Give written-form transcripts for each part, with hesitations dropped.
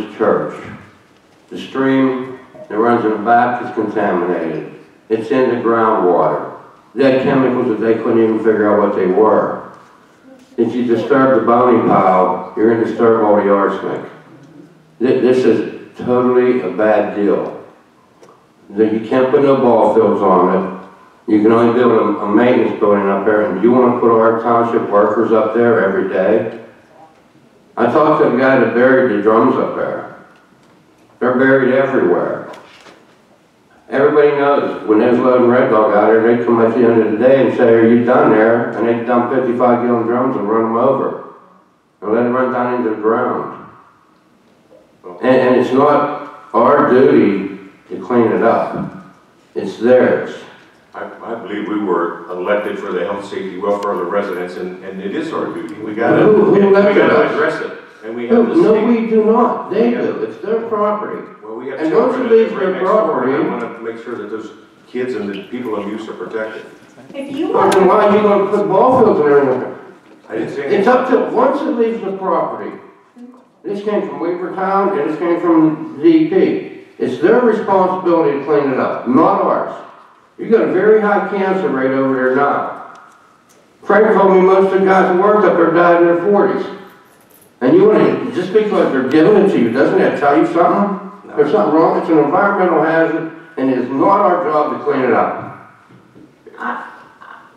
Methodist Church. The stream that runs in the back is contaminated. It's in the groundwater. They had chemicals that they couldn't even figure out what they were. If you disturb the boning pile, you're going to disturb all the arsenic. This is totally a bad deal. You can't put no ball fields on it. You can only build a maintenance building up there, and you want to put our township workers up there every day? I talked to the guy that buried the drums up there. They're buried everywhere. Everybody knows when they was loading Red Dog out there, they'd come at the end of the day and say, "Are you done there?" And they'd dump 55-gallon drums and run them over and let them run down into the ground. And it's not our duty to clean it up. It's theirs. I believe we were elected for the health, safety, welfare of the residents, and it is our duty. We got to address it. And we have no, we do not. They do. It's their property. Well, we have and once it leaves their property, I want to make sure that those kids and the people in use are protected. If you want then why are you going to put ball fields in there? I didn't say anything. It's up to once it leaves the property. This came from Weavertown and this came from DEP. It's their responsibility to clean it up, not ours. You got a very high cancer rate over there now. Frank told me most of the guys who worked up there died in their 40s. And you want to, just because they're giving it to you, doesn't that tell you something? No. There's something wrong. It's an environmental hazard, and it is not our job to clean it up.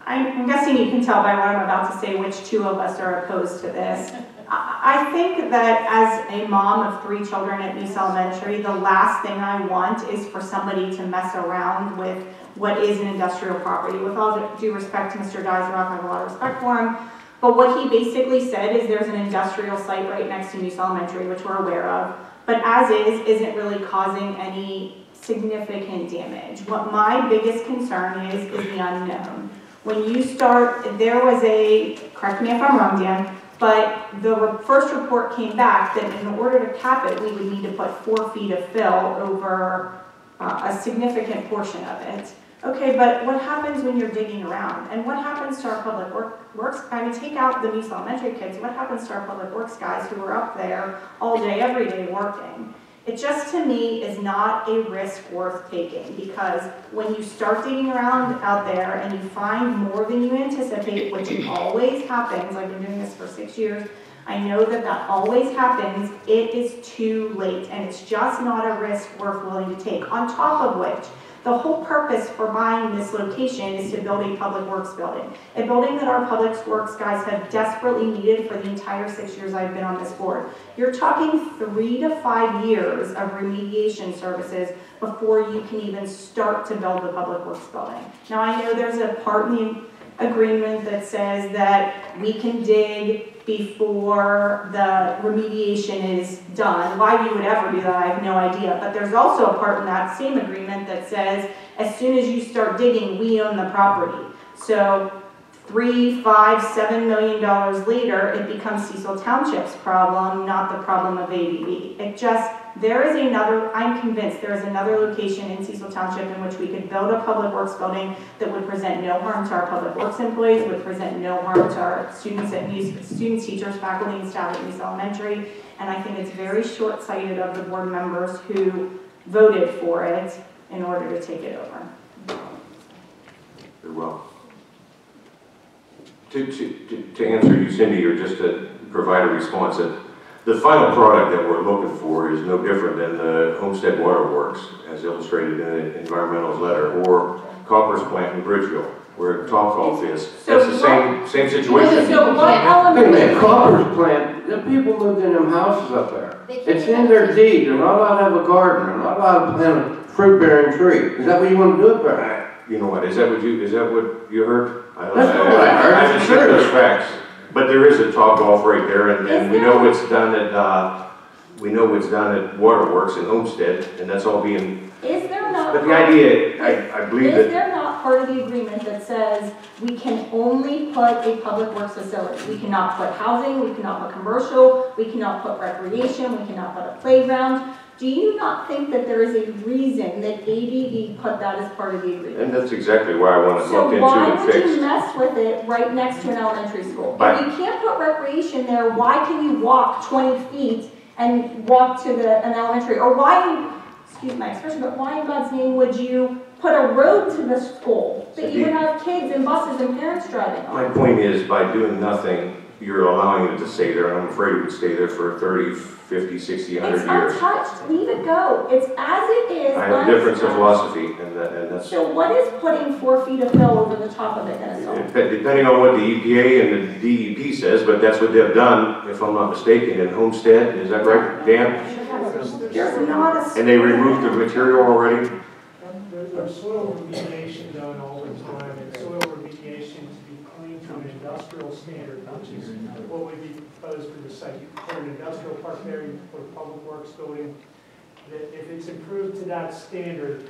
I'm guessing you can tell by what I'm about to say which two of us are opposed to this. I think that as a mom of 3 children at East Elementary, the last thing I want is for somebody to mess around with what is an industrial property. With all due respect to Mr. Dyersrock, I have a lot of respect for him. But what he basically said is there's an industrial site right next to East Elementary, which we're aware of, but as is, isn't really causing any significant damage. What my biggest concern is the unknown. When you start, there was a, correct me if I'm wrong, Dan, but the first report came back that in order to cap it, we would need to put 4 feet of fill over a significant portion of it. Okay, but what happens when you're digging around? And what happens to our public works? I mean, take out the East Elementary kids. What happens to our public works guys who are up there all day, every day working? It just, to me, is not a risk worth taking, because when you start digging around out there and you find more than you anticipate, which always happens, I've been doing this for 6 years, I know that that always happens, it is too late, and it's just not a risk worth willing to take. On top of which, the whole purpose for buying this location is to build a public works building. A building that our public works guys have desperately needed for the entire 6 years I've been on this board. You're talking 3 to 5 years of remediation services before you can even start to build the public works building. Now I know there's a part in the agreement that says that we can dig before the remediation is done. Why we would ever do that, I have no idea. But there's also a part in that same agreement that says as soon as you start digging, we own the property. So $3, $5, $7 million later, it becomes Cecil Township's problem, not the problem of ABB. It just, there is another, I'm convinced there is another location in Cecil Township in which we could build a public works building that would present no harm to our public works employees, would present no harm to our students, teachers, faculty, and staff at East Elementary. And I think it's very short-sighted of the board members who voted for it in order to take it over. Very well. To answer you, Cindy, or just to provide a response, that the final product that we're looking for is no different than the Homestead Waterworks, as illustrated in the environmental's letter, or Copper's plant in Bridgeville, where Topgolf is. So that's the same situation. So what element? Wait a minute, Copper's plant, the people moved in them houses up there. It's in their deed. They're not allowed to have a garden. They're not allowed to plant a fruit-bearing tree. Is that what you want to do up there? You know what? Is that what you heard? I don't That's know. not what I heard. I haven't seen those facts. But there is a Topgolf right there, and we know it's done at Waterworks in Homestead, and that's all being. Is there not? But the idea, I believe that. Is there not part of the agreement that says we can only put a public works facility? We cannot put housing, we cannot put commercial, we cannot put recreation, we cannot put a playground. Do you not think that there is a reason that ABB put that as part of the agreement? And that's exactly why I want to look into So why and would fix. you mess with it right next to an elementary school? But if you can't put recreation there, why can you walk 20 feet and walk to an elementary? Or why, excuse my expression, but why in God's name would you put a road to the school that you would have kids and buses and parents driving on? My point is, by doing nothing, you're allowing it to stay there, and I'm afraid it would stay there for 30, 50, 60, 100 It's years. untouched, leave it go. It's as it is. I have a difference of philosophy, and that's... So what is putting 4 feet of fill over the top of it gonna solve? Depending on what the EPA and the DEP says, but that's what they've done, if I'm not mistaken, in Homestead, is that right, Dan? There's not a... And they removed the material already? There's soil remediation done all the time, and soil remediation to be clean to an industrial standard, which is what would be proposed for the site. You put an industrial park there, you put a public works building. That if it's improved to that standard,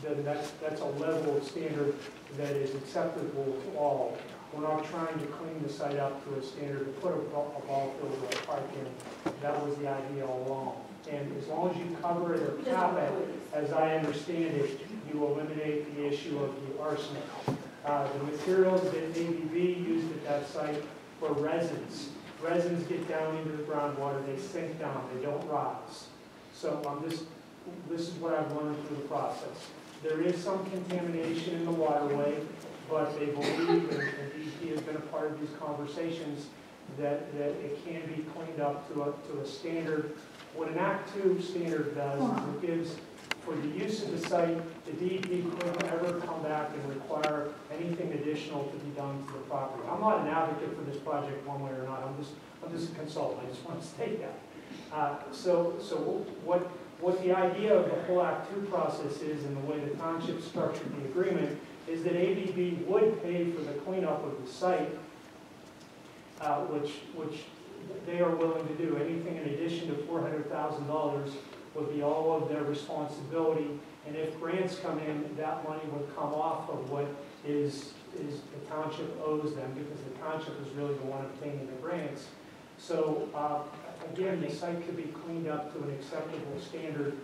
then that's a level of standard that is acceptable to all. We're not trying to clean the site up to a standard to put a ball field or a park in. That was the idea all along. And as long as you cover it or cap it, as I understand it, you eliminate the issue of the arsenic. The materials that ABB used at that site were resins. Resins get down into the groundwater, they sink down, they don't rise. So this is what I've learned through the process. There is some contamination in the waterway, but they believe, and DEP has been a part of these conversations, that it can be cleaned up to a standard. What an Act 2 standard does is it gives, for the use of the site, the DEP couldn't ever come back and require anything additional to be done to the property. I'm not an advocate for this project one way or not. I'm just a consultant. I just want to state that. So what the idea of the whole Act 2 process is, and the way the township structured the agreement, is that ABB would pay for the cleanup of the site, which they are willing to do. Anything in addition to $400,000 would be all of their responsibility. And if grants come in, that money would come off of what is the township owes them, because the township is really the one obtaining the grants. So again, the site could be cleaned up to an acceptable standard.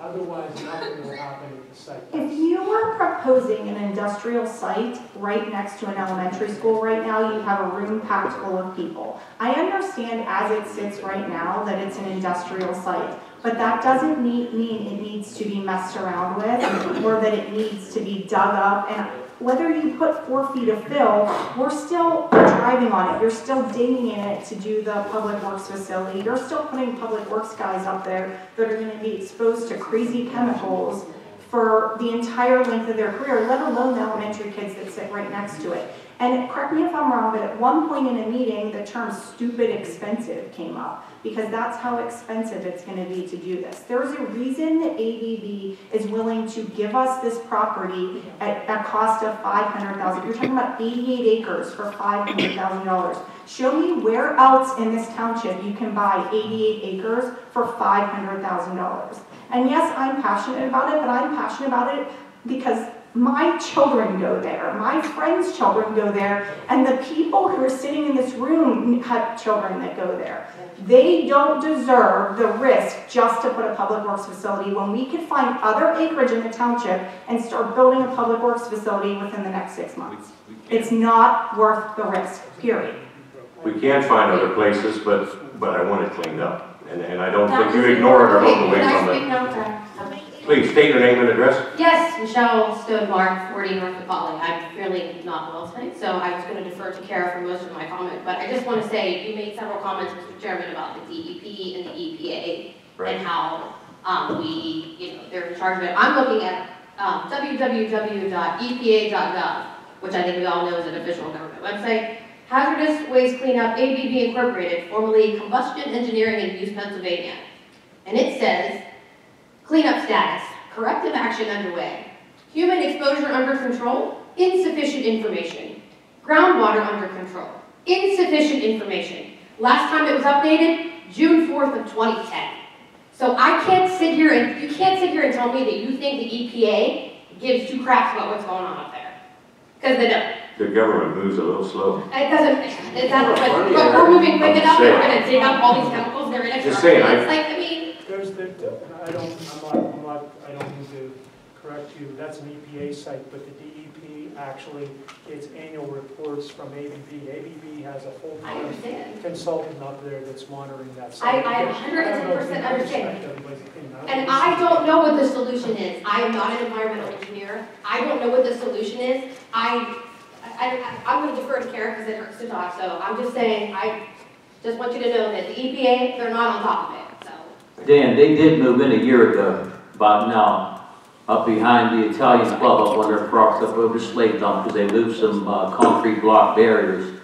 Otherwise, nothing will happen at the site. If you were proposing an industrial site right next to an elementary school right now, you have a room packed full of people. I understand as it sits right now that it's an industrial site, but that doesn't mean it needs to be messed around with or that it needs to be dug up. And whether you put 4 feet of fill, we're still driving on it. You're still digging in it to do the public works facility. You're still putting public works guys up there that are going to be exposed to crazy chemicals for the entire length of their career, let alone the elementary kids that sit right next to it. And correct me if I'm wrong, but at one point in a meeting, the term stupid expensive came up because that's how expensive it's going to be to do this. There's a reason that ABB is willing to give us this property at a cost of $500,000. You're talking about 88 acres for $500,000. Show me where else in this township you can buy 88 acres for $500,000. And yes, I'm passionate about it, but I'm passionate about it because my children go there, my friends' children go there, and the people who are sitting in this room have children that go there. They don't deserve the risk just to put a public works facility when we could find other acreage in the township and start building a public works facility within the next 6 months. It's not worth the risk, period. We can find other places, but I want it cleaned up. And I don't think you ignore it or look away from it. Please, state your name and address. Yes, Michelle Stonemark, 40 North Macaulay. I'm really not well tonight, so I was going to defer to Kara for most of my comment. But I just want to say, you made several comments, Mr. Chairman, about the DEP and the EPA, right, and how they're in charge of it. I'm looking at www.epa.gov, which I think we all know is an official government website. Hazardous Waste Cleanup, ABB Incorporated, formerly Combustion Engineering in Use, Pennsylvania. And it says, cleanup status, corrective action underway, human exposure under control, insufficient information, groundwater under control, insufficient information. Last time it was updated, June 4th of 2010. So I can't sit here and, you can't sit here and tell me that you think the EPA gives two craps about what's going on up there. Because they don't. The government moves a little slow. It doesn't, but we're moving quick enough, we're going to dig up all these chemicals, they're going to Just saying, it's like, I mean. There's the, I don't mean to correct you, that's an EPA site, but the DEP actually gets annual reports from ABB. ABB has a I full-time understand. consultant up there that's monitoring that site. I don't know if 110% you understand. respect everybody's opinion. And I don't know what the solution is. I am not an environmental engineer. I don't know what the solution is. I'm going to defer to Kara because it hurts to talk. So I'm just saying, I just want you to know that the EPA, they're not on top of it. So. Dan, they did move in a year ago, about now, up behind the Italian club up on their trucks up over Slate Dump, because they moved some concrete block barriers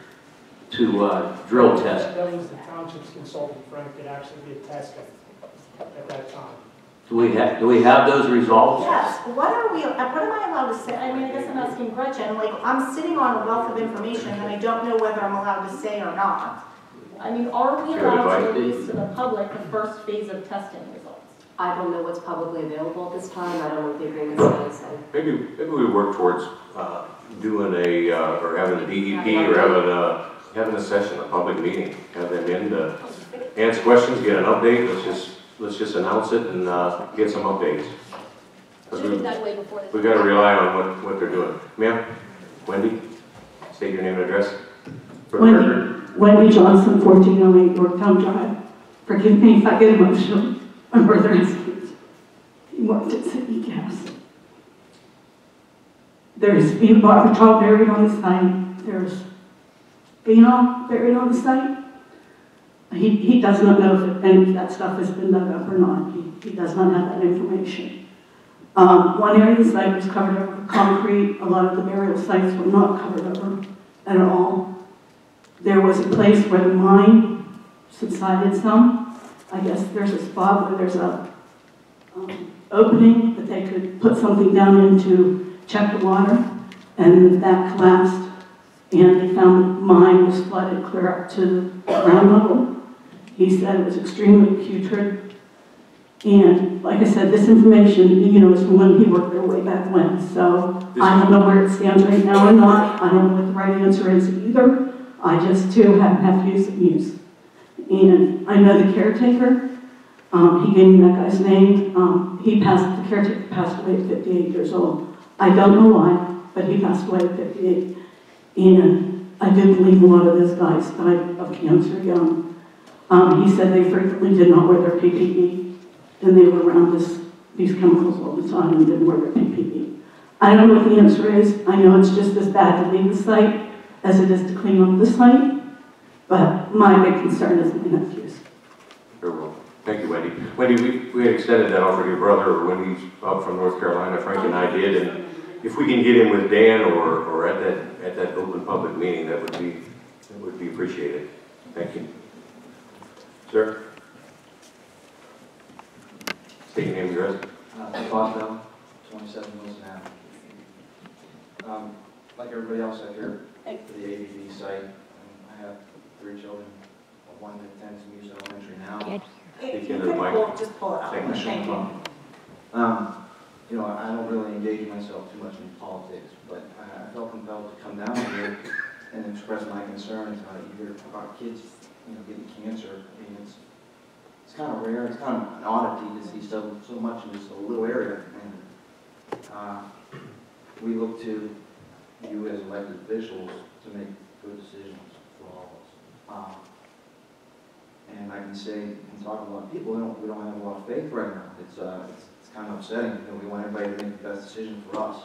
to drill test. That was the township's consultant, Frank, that actually did testing at that time. Do we have those results? Yes, what am I allowed to say? I mean, I guess I'm asking Gretchen, like, I'm sitting on a wealth of information that I don't know whether I'm allowed to say or not. I mean, are we Sure, allowed to advice. release to the public the first phase of testing results? I don't know what's publicly available at this time. I don't know what the agreement says. Maybe we work towards doing or having a DEP or having a session, a public meeting, have them in to answer questions, get an update. Let's just announce it and get some updates. Should have done way before this. We've got to rely on what they're doing. Ma'am, Wendy, state your name and address for the record. Wendy Johnson, 1408 Yorktown Drive. Forgive me if I get emotional. My brother has kids. He worked at City Gas. There's Barbatrol buried on the site. There's phenol buried on the site. He does not know if any of that stuff has been dug up or not. He does not have that information. One area of the site was covered over with concrete. A lot of the burial sites were not covered over at all. There was a place where the mine subsided some. I guess there's a spot where there's a opening that they could put something down in to check the water, and that collapsed, and they found the mine was flooded clear up to the ground level. He said it was extremely putrid, and like I said, this information, is from when he worked there way back when, so I don't know where it stands right now or not. I don't know what the right answer is either. I just, too, have nephews and nieces. And I know the caretaker. He gave me that guy's name. The caretaker passed away at 58 years old. I don't know why, but he passed away at 58. And I do believe a lot of those guys died of cancer young. He said they frequently did not wear their PPE, and they were around these chemicals all the time and didn't wear their PPE. I don't know what the answer is. I know it's just as bad to leave the site as it is to clean up the site. But my big concern is my nephews. Very well. Thank you, Wendy. Wendy, we had extended that offer to your brother when he's up from North Carolina. Frank and I did, and if we can get in with Dan or at that open public meeting, that would be appreciated. Thank you, sir. State your name and address. Boswell, 27 Wilson Avenue. Like everybody else out here for the ABB site, I have 3 children. One that attends Muse Elementary now. If you could just pull it up. Thank you. I don't really engage myself too much in politics, but I felt compelled to come down here and express my concerns. You hear about kids, getting cancer. I mean, it's kind of rare. It's kind of an oddity to see so much in this little area. And we look to you as elected officials to make good decisions for all of us. And I can say, and talk to a lot of people, we don't have a lot of faith right now. It's kind of upsetting. We want everybody to make the best decision for us.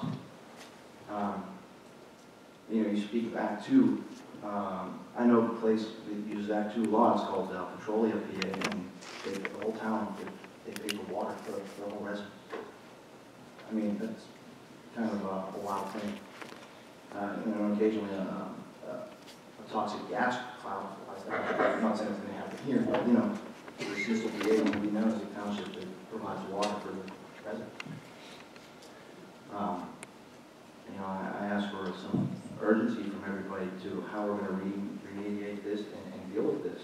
You speak of Act 2. I know a place that uses Act 2 law. It's called Petroleum PA, and the whole town, they pay for water for the whole residents. I mean, that's kind of a wild thing. Occasionally a toxic gas cloud. I'm not saying it's going to happen here, but the Cecil PA would be known as a township that provides water for the residents. I ask for some urgency from everybody to how we're going to remediate this and deal with this.